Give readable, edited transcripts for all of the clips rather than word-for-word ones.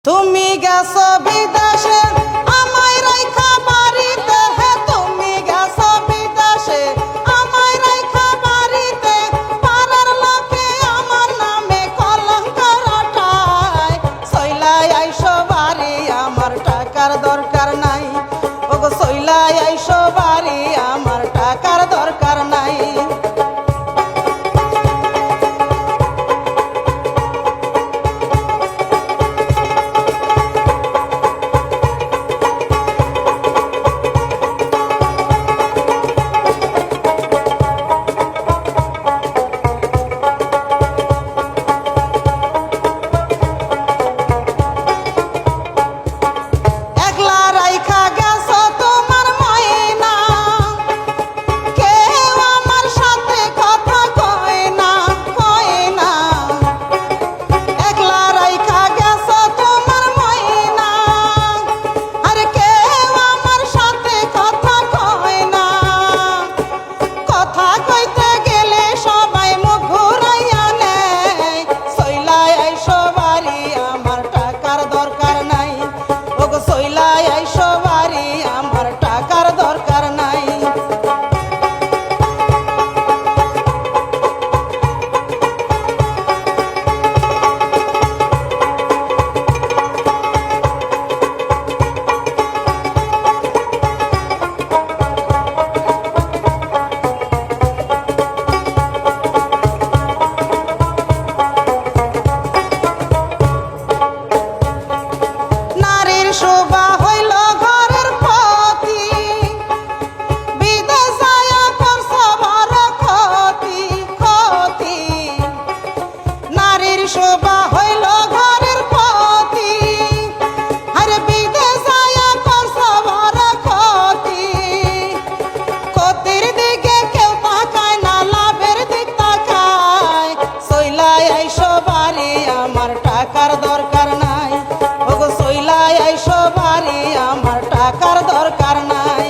তুমি গেছো বিদেশে আমায় রাইখা বাড়িতে, হে তুমি গেছো বিদেশে আমায় রাইখা বাড়িতে, পাড়ার লোকে আমার নামে কলঙ্ক রটায়। সইলাই আইসো বাড়ি আমার টাকার দরকার নাই, ওগো সইলাই আইসো বাড়ি আমার টাকার দরকার নাই। শোভা হইল ঘরের পতি, আরে বিদেশ আয়া করছ বড় ক্ষতি। ক্ষতির দিকে কেউ তাকায় না, লাভের দিক তাকায়। সইলাই আইসো বাড়ি আমার টাকার দরকার নাই, ওগো সইলাই আইসো বাড়ি আমার টাকার দরকার নাই।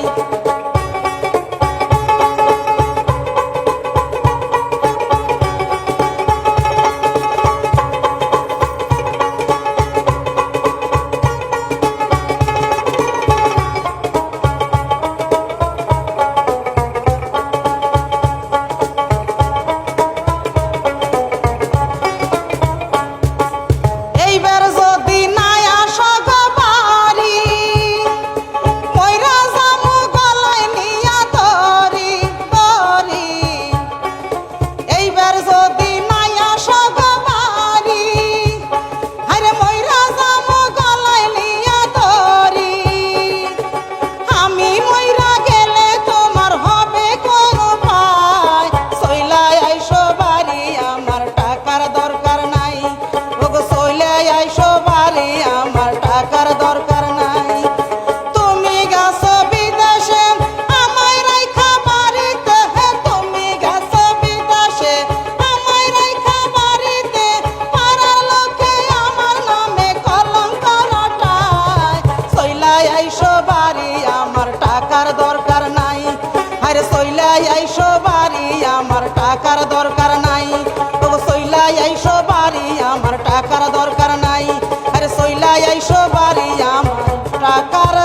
আইসো বাড়ি আমার টাকার দরকার নাই, তবু সইলাই আইসো বাড়ি আমার টাকার দরকার নাই। আরে সইলাই আইসো বাড়ি আমার টাকার